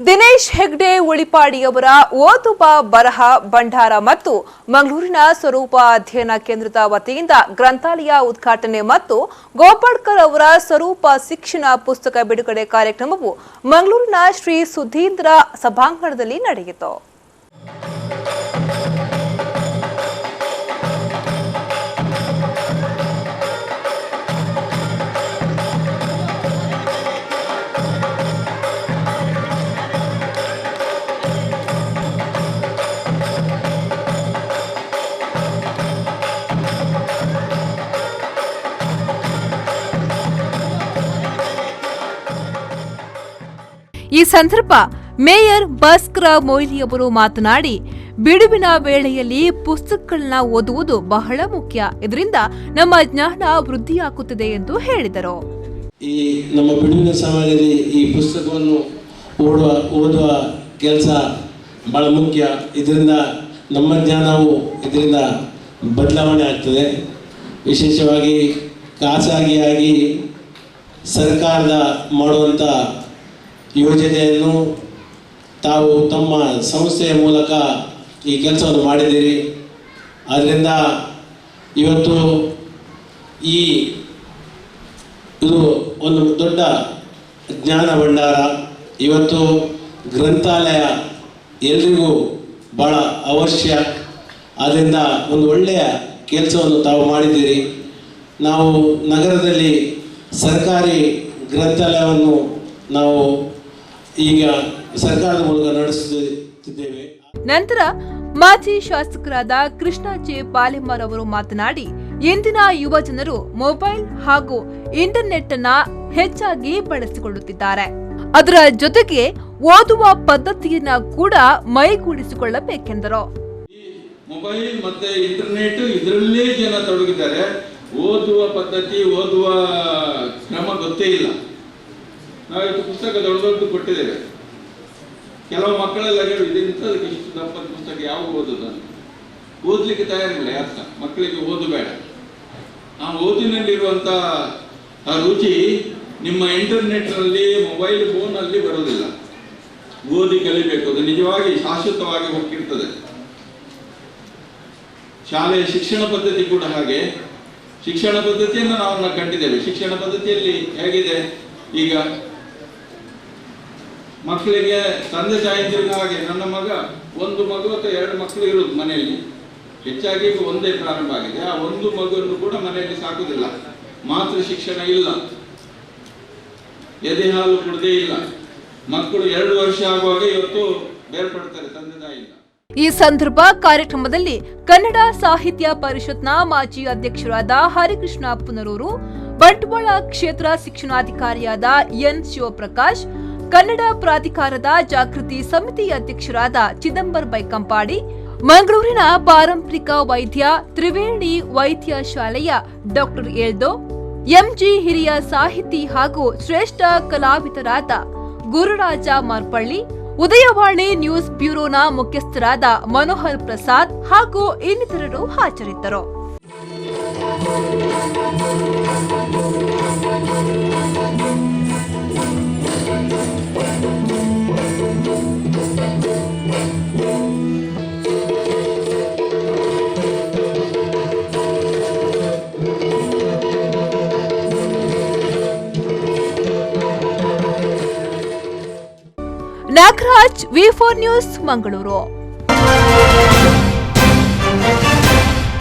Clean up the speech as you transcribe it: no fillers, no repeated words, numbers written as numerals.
ದಿನೇಶ್ ಹೆಗ್ಡೆ ಉಳಿಪಾಡಿಯವರ ಓದುವ ಬರಹ ಭಂಡಾರ ಮತ್ತು ಮಂಗಳೂರಿನ ಸ್ವರೂಪ ಅಧ್ಯಯನ ಕೇಂದ್ರದ ವತಿಯಿಂದ ಗ್ರಂಥಾಲಯ ಉದ್ಘಾಟನೆ ಮತ್ತು ಗೋಪಾಳ್ಕರ್ ಅವರ ಸ್ವರೂಪ ಶಿಕ್ಷಣ ಪುಸ್ತಕ ಬಿಡುಗಡೆ ಕಾರ್ಯಕ್ರಮವು ಮಂಗಳೂರಿನ ಶ್ರೀ ಸುಧೀಂದ್ರ ಸಭಾಂಗಣದಲ್ಲಿ ನಡೆಯಿತು. ಈ ಸಂದರ್ಭ ಮೇಯರ್ ಭಾಸ್ಕರ ಮೊಯ್ಲಿ ಅವರು ಮಾತನಾಡಿ, ಬಿಡುವಿನ ವೇಳೆಯಲ್ಲಿ ಪುಸ್ತಕಗಳನ್ನ ಓದುವುದು ಬಹಳ ಮುಖ್ಯ. ಇದರಿಂದ ನಮ್ಮ ಜ್ಞಾನ ವೃದ್ಧಿಯಾಗುತ್ತದೆ ಎಂದು ಹೇಳಿದರು. ಈ ನಮ್ಮ ಬಿಡುವಿನ ಸಮಯದಲ್ಲಿ ಈ ಪುಸ್ತಕವನ್ನು ಓದುವ ಕೆಲಸ ಬಹಳ ಮುಖ್ಯ. ಇದರಿಂದ ನಮ್ಮ ಜ್ಞಾನವು ಇದರಿಂದ ಬದಲಾವಣೆ ಆಗ್ತದೆ. ವಿಶೇಷವಾಗಿ ಖಾಸಗಿಯಾಗಿ ಸರ್ಕಾರದ ಮಾಡುವಂಥ ಯೋಜನೆಯನ್ನು ತಾವು ತಮ್ಮ ಸಂಸ್ಥೆಯ ಮೂಲಕ ಈ ಕೆಲಸವನ್ನು ಮಾಡಿದ್ದೀರಿ. ಆದ್ದರಿಂದ ಇವತ್ತು ಇದು ಒಂದು ದೊಡ್ಡ ಜ್ಞಾನ ಭಂಡಾರ. ಇವತ್ತು ಗ್ರಂಥಾಲಯ ಎಲ್ರಿಗೂ ಭಾಳ ಅವಶ್ಯ. ಆದ್ದರಿಂದ ಒಂದು ಒಳ್ಳೆಯ ಕೆಲಸವನ್ನು ತಾವು ಮಾಡಿದ್ದೀರಿ. ನಾವು ನಗರದಲ್ಲಿ ಸರ್ಕಾರಿ ಗ್ರಂಥಾಲಯವನ್ನು ನಾವು ಈಗ ಸರ್ಕಾರದ ಮೂಲಕ ನಡೆಸುತ್ತಿದ್ದೇವೆ. ನಂತರ ಮಾಜಿ ಶಾಸಕರಾದ ಕೃಷ್ಣ ಜೆ ಪಾಲೆಮಾರ್ ಅವರು ಮಾತನಾಡಿ, ಇಂದಿನ ಯುವ ಜನರು ಮೊಬೈಲ್ ಹಾಗೂ ಇಂಟರ್ನೆಟ್ ಅನ್ನ ಹೆಚ್ಚಾಗಿ ಬಳಸಿಕೊಳ್ಳುತ್ತಿದ್ದಾರೆ. ಅದರ ಜೊತೆಗೆ ಓದುವ ಪದ್ಧತಿಯನ್ನ ಕೂಡ ಮೈಗೂಡಿಸಿಕೊಳ್ಳಬೇಕೆಂದರು. ಮೊಬೈಲ್ ಮತ್ತೆ ಇಂಟರ್ನೆಟ್ ಇದರಲ್ಲೇ ಜನ ತೊಡಗಿದ್ದಾರೆ. ಓದುವ ಪದ್ಧತಿ, ಓದುವ ಕ್ರಮ ಗೊತ್ತೇ ಇಲ್ಲ. ನಾವಿತ್ತು ಪುಸ್ತಕ ದೊಡ್ಡ ಕೊಟ್ಟಿದ್ದೇವೆ. ಕೆಲವು ಮಕ್ಕಳೆಲ್ಲ ಹೇಳು, ಇದೆಂಥದಕ್ಕೆ ಇಷ್ಟು ದಪ್ಪದ ಪುಸ್ತಕ ಯಾವ ಓದುದು ಅಂತ. ಓದಲಿಕ್ಕೆ ತಯಾರಿಲ್ಲ ಯಾಕ ಮಕ್ಕಳಿಗೆ. ಓದು ಬೇಡ. ಆ ಓದಿನಲ್ಲಿರುವಂಥ ಆ ರುಚಿ ನಿಮ್ಮ ಇಂಟರ್ನೆಟ್ನಲ್ಲಿ, ಮೊಬೈಲ್ ಫೋನಲ್ಲಿ ಬರೋದಿಲ್ಲ. ಓದಿ ಕಲಿಬೇಕು. ಅದು ನಿಜವಾಗಿ ಶಾಶ್ವತವಾಗಿ ಹೋಗಿರ್ತದೆ. ಶಾಲೆಯ ಶಿಕ್ಷಣ ಪದ್ಧತಿ ಕೂಡ ಹಾಗೆ. ಶಿಕ್ಷಣ ಪದ್ಧತಿಯನ್ನು ನಾವು ಕಂಡಿದ್ದೇವೆ. ಶಿಕ್ಷಣ ಪದ್ಧತಿಯಲ್ಲಿ ಹೇಗಿದೆ ಈಗ ಮಕ್ಕಳಿಗೆ ತಂದೆ ತಾಯಂದಿರಿಗೆ ಹಾಗೆ. ನನ್ನ ಮಗ ಒಂದು ಮಗು ಅಥವಾ ಎರಡು ಮಕ್ಕಳು ಇರೋದು ಮನೆಯಲ್ಲಿ. ಹೆಚ್ಚಾಗಿ ಒಂದೇ ಪ್ರಾರಂಭ ಆಗಿದೆ. ಆ ಒಂದು ಮಗುವನ್ನು ಕೂಡ ಮನೆಯಲ್ಲಿ ಸಾಕುವುದಿಲ್ಲ. ಮಾತೃ ಶಿಕ್ಷಣ ಇಲ್ಲ. ಎದೆ ಹಾಲು ಕುಡದೇ ಇಲ್ಲ. ಮಕ್ಕಳು 2 ವರ್ಷ ಆಗುವಾಗ ಇವತ್ತು ಬೇರ್ಪಡ್ತಾರೆ ತಂದೆ ತಾಯಿಯಿಂದ. ಈ ಸಂದರ್ಭ ಕಾರ್ಯಕ್ರಮದಲ್ಲಿ ಕನ್ನಡ ಸಾಹಿತ್ಯ ಪರಿಷತ್ನ ಮಾಜಿ ಅಧ್ಯಕ್ಷರಾದ ಹರಿಕೃಷ್ಣ ಪುನರೂರು, ಬಂಟ್ವಾಳ ಕ್ಷೇತ್ರ ಶಿಕ್ಷಣಾಧಿಕಾರಿಯಾದ ಎನ್ ಶಿವಪ್ರಕಾಶ್, ಕನ್ನಡ ಪ್ರಾಧಿಕಾರದ ಜಾಗೃತಿ ಸಮಿತಿ ಅಧ್ಯಕ್ಷರಾದ ಚಿದಂಬರ್ ಬೈಕಂಪಾಡಿ, ಮಂಗಳೂರಿನ ಪಾರಂಪರಿಕ ವೈದ್ಯ ತ್ರಿವೇಣಿ ವೈದ್ಯ ಶಾಲೆಯ ಡಾಕ್ಟರ್ ಎಲ್ದೋ, ಎಂಜಿ ಹಿರಿಯ ಸಾಹಿತಿ ಹಾಗೂ ಶ್ರೇಷ್ಠ ಕಲಾವಿದರಾದ ಗುರುರಾಜ ಮಾರ್ಪಳ್ಳಿ, ಉದಯವಾಣಿ ನ್ಯೂಸ್ ಬ್ಯೂರೋನ ಮುಖ್ಯಸ್ಥರಾದ ಮನೋಹರ್ ಪ್ರಸಾದ್ ಹಾಗೂ ಇನ್ನಿತರರು ಹಾಜರಿದ್ದರು. ನಾಗರಾಜ್, ವಿ4 ನ್ಯೂಸ್, ಮಂಗಳೂರು.